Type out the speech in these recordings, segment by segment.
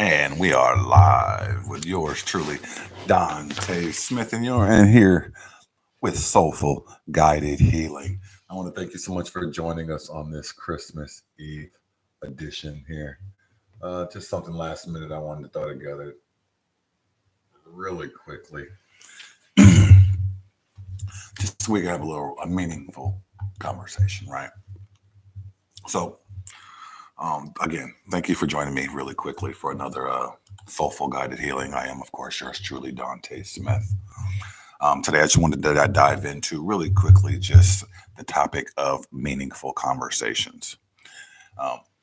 And we are live with yours truly, Dante Smith, and you're in here with Soulful Guided Healing. I want to thank you so much for joining us on this Christmas Eve edition here. Just something last minute I wanted to throw together really quickly, just so we can have a meaningful conversation, right? So, again, thank you for joining me really quickly for another Soulful Guided Healing. I am, of course, yours truly, Dante Smith. Today, I just wanted to dive into really quickly just the topic of meaningful conversations.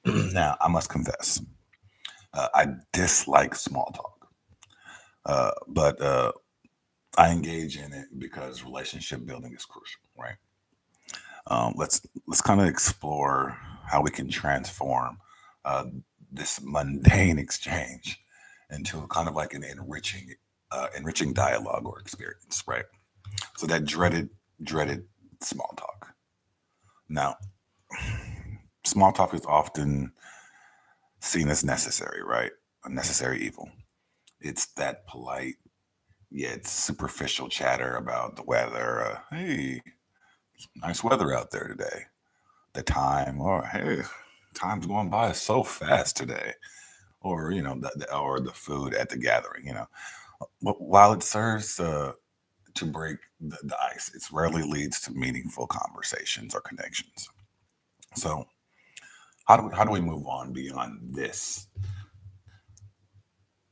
Now, I must confess, I dislike small talk, but I engage in it because relationship building is crucial, right? Let's kind of explore how we can transform uh, this mundane exchange into kind of like an enriching dialogue or experience, right? So that dreaded small talk. Now, small talk is often seen as necessary, right? A necessary evil. It's that polite yet superficial chatter about the weather. Hey, nice weather out there today. The time, or hey, time's going by so fast today. Or or the food at the gathering. While it serves to break the ice, it rarely leads to meaningful conversations or connections. So how do we move on beyond this?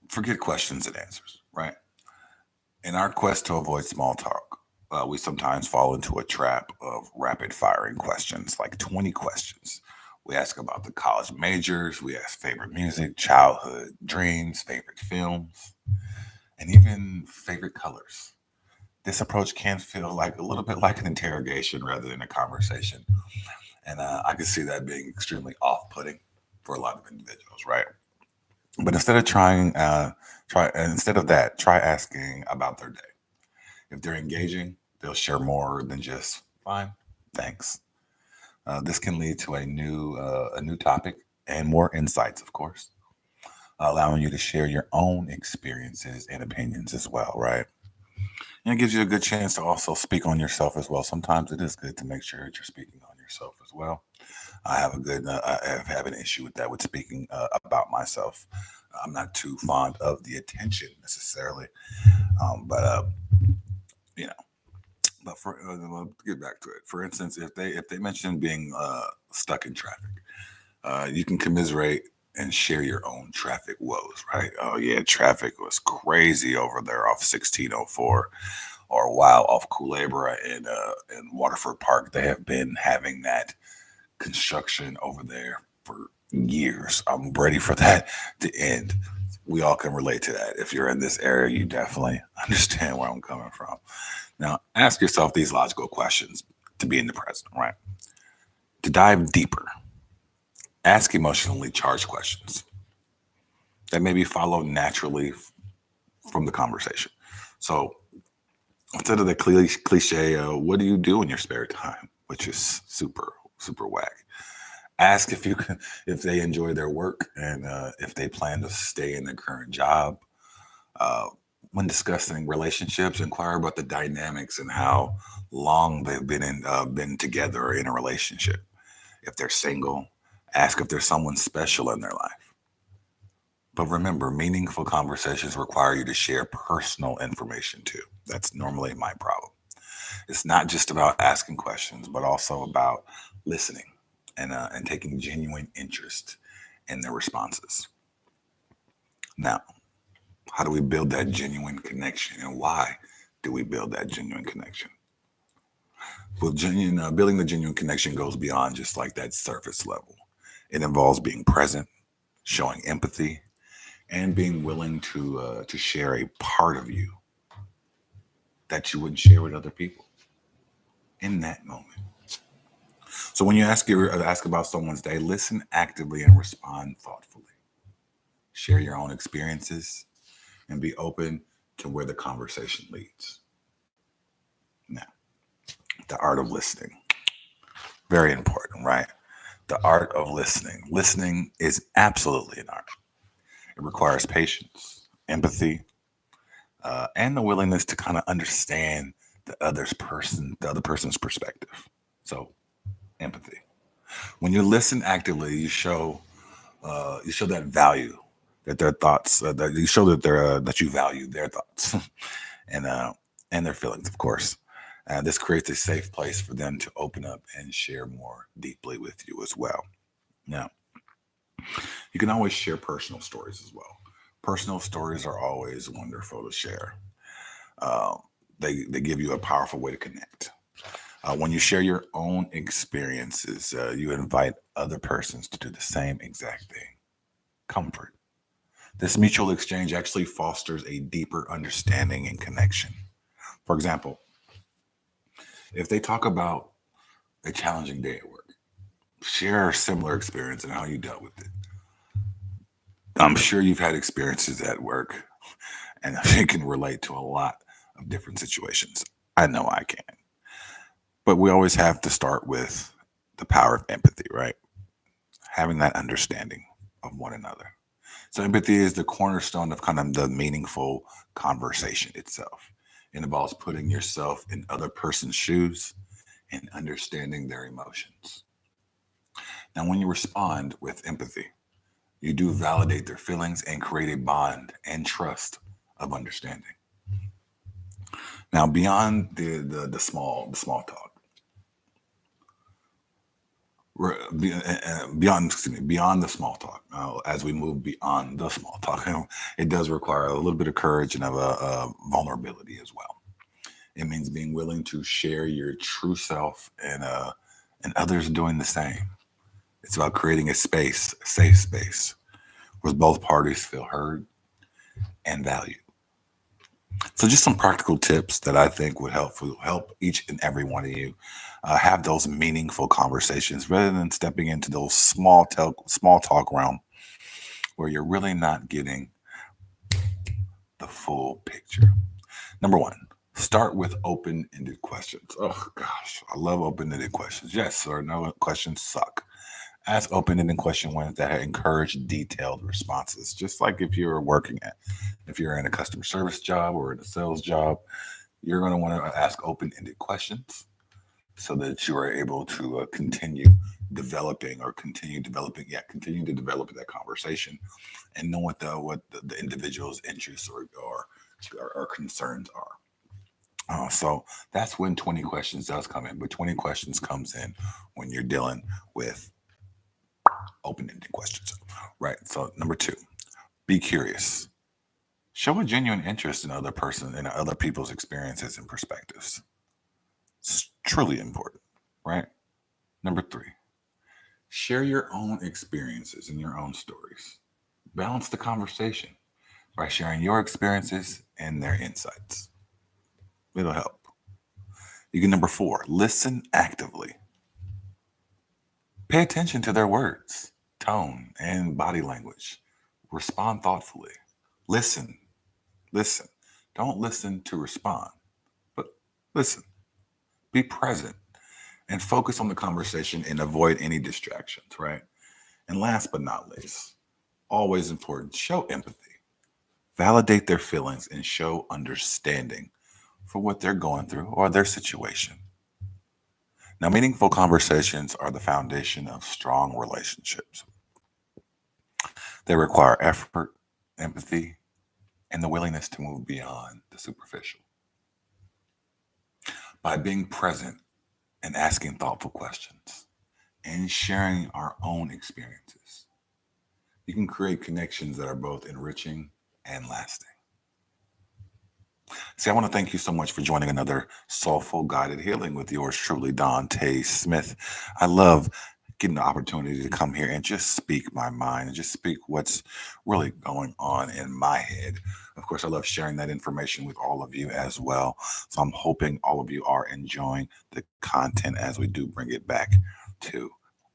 Forget questions and answers, right? In our quest to avoid small talk, we sometimes fall into a trap of rapid firing questions, like 20 questions. We ask about the college majors, we ask favorite music, childhood dreams, favorite films, and even favorite colors. This approach can feel like a little bit like an interrogation rather than a conversation. And I can see that being extremely off putting for a lot of individuals, right? But instead of that, try asking about their day. If they're engaging, they'll share more than just fine, thanks. This can lead to a new topic and more insights, of course, allowing you to share your own experiences and opinions as well, right? And it gives you a good chance to also speak on yourself as well. Sometimes it is good to make sure that you're speaking on yourself as well. I have an issue with that, with speaking about myself. I'm not too fond of the attention necessarily, but you know, but let's get back to it. For instance, if they mention being stuck in traffic, you can commiserate and share your own traffic woes, right? Oh yeah, traffic was crazy over there off 1604, or wow, off Culebra in Waterford Park. They have been having that construction over there for years. I'm ready for that to end. We all can relate to that. If you're in this area, you definitely understand where I'm coming from. Now, ask yourself these logical questions to be in the present, right? To dive deeper, ask emotionally charged questions that maybe follow naturally from the conversation. So instead of the cliche, what do you do in your spare time, which is super whack? Ask if they enjoy their work and if they plan to stay in their current job. Uh, when discussing relationships, inquire about the dynamics and how long they've been together or in a relationship. If they're single, ask if there's someone special in their life. But remember, meaningful conversations require you to share personal information too. That's normally my problem. It's not just about asking questions, but also about listening and taking genuine interest in their responses. Now, how do we build that genuine connection, and why do we build that genuine connection? Well, building the genuine connection goes beyond just like that surface level. It involves being present, showing empathy, and being willing to share a part of you that you wouldn't share with other people in that moment. So when you ask about someone's day, listen actively and respond thoughtfully. Share your own experiences and be open to where the conversation leads. Now, the art of listening, very important, right? The art of listening. Listening is absolutely an art. It requires patience, empathy, and the willingness to kind of understand the other person's perspective. So, empathy. When you listen actively, you show that value, that their thoughts, that you show that that you value their thoughts, and uh, and their feelings, of course. This creates a safe place for them to open up and share more deeply with you as well. Now, you can always share personal stories as well. Personal stories are always wonderful to share. Uh, they give you a powerful way to connect. When you share your own experiences, you invite other persons to do the same exact thing. Comfort. This mutual exchange actually fosters a deeper understanding and connection. For example, if they talk about a challenging day at work, share a similar experience and how you dealt with it. I'm sure you've had experiences at work and you can relate to a lot of different situations. I know I can. But we always have to start with the power of empathy, right? Having that understanding of one another. So empathy is the cornerstone of kind of the meaningful conversation itself. It involves putting yourself in other person's shoes and understanding their emotions. Now, when you respond with empathy, you do validate their feelings and create a bond and trust of understanding. Now, beyond the small talk, beyond excuse me, beyond the small talk, as we move beyond the small talk, it does require a little bit of courage and of a vulnerability as well. It means being willing to share your true self and others doing the same. It's about creating a space, a safe space, where both parties feel heard and valued. So, just some practical tips that I think would help each and every one of you have those meaningful conversations rather than stepping into those small talk realm where you're really not getting the full picture. Number one, start with open-ended questions. Oh gosh, I love open-ended questions. Yes or no questions suck. Ask open-ended question ones that encourage detailed responses. Just like if you're in a customer service job or in a sales job, you're going to want to ask open-ended questions so that you are able to continue to develop that conversation and know what the individual's interests or concerns are. So that's when 20 questions does come in, but 20 questions comes in when you're dealing with open-ended questions, right? So number two, be curious. Show a genuine interest in other people's experiences and perspectives. It's truly important, right? Number three, share your own experiences and your own stories. Balance the conversation by sharing your experiences and their insights. It'll help. You can number four, listen actively. Pay attention to their words, tone, and body language. Respond thoughtfully. Listen, listen. Don't listen to respond, but listen. Be present and focus on the conversation and avoid any distractions, right? And last but not least, always important, show empathy. Validate their feelings and show understanding for what they're going through or their situation. Now, meaningful conversations are the foundation of strong relationships. They require effort, empathy, and the willingness to move beyond the superficial. By being present and asking thoughtful questions and sharing our own experiences, you can create connections that are both enriching and lasting. See, I want to thank you so much for joining another Soulful Guided Healing with yours truly, Dante Smith. I love getting the opportunity to come here and just speak my mind and just speak what's really going on in my head. Of course, I love sharing that information with all of you as well. So I'm hoping all of you are enjoying the content as we do bring it back to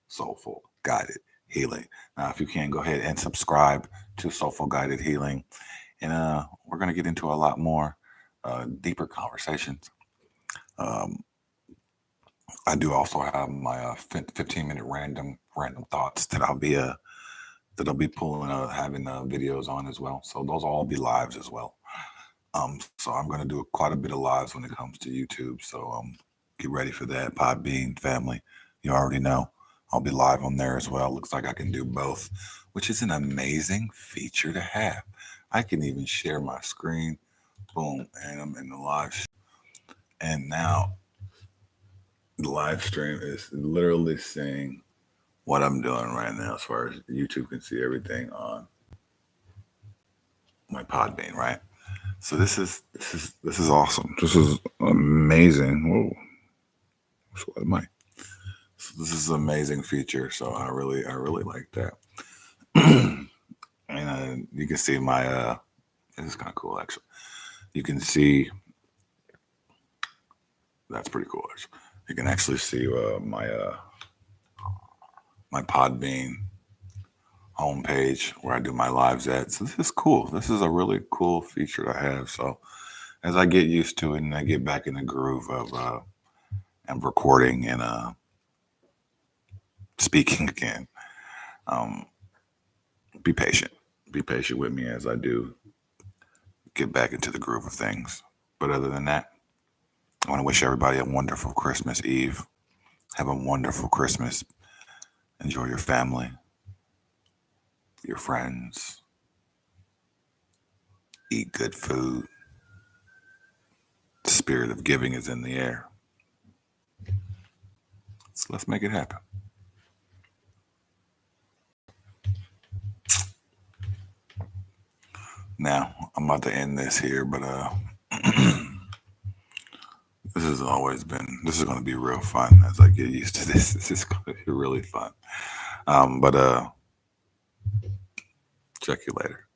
Soulful Guided Healing. Now, if you can, go ahead and subscribe to Soulful Guided Healing. And we're going to get into a lot more deeper conversations. Um, I do also have my 15-minute random thoughts that I'll be that I'll be pulling, having videos on as well. So those will all be lives as well. So I'm going to do quite a bit of lives when it comes to YouTube. So get ready for that. Podbean family, you already know. I'll be live on there as well. Looks like I can do both, which is an amazing feature to have. I can even share my screen. Boom, and I'm in the live. And now the live stream is literally seeing what I'm doing right now, as far as YouTube can see everything on my Podbean, right? So this is awesome. This is amazing. Whoa, what am I? So this is an amazing feature. So I really like that. And you can see my this is kind of cool actually. You can see that's pretty cool actually. You can actually see my Podbean homepage where I do my lives at. So this is cool. This is a really cool feature to have. So as I get used to it and I get back in the groove of and recording and speaking again, um, be patient. Be patient with me as I do get back into the groove of things. But other than that, I want to wish everybody a wonderful Christmas Eve. Have a wonderful Christmas. Enjoy your family, your friends. Eat good food. The spirit of giving is in the air. So let's make it happen. Now, I'm about to end this here, but this has always been, this is going to be real fun as I get used to this. This is going to be really fun. But check you later.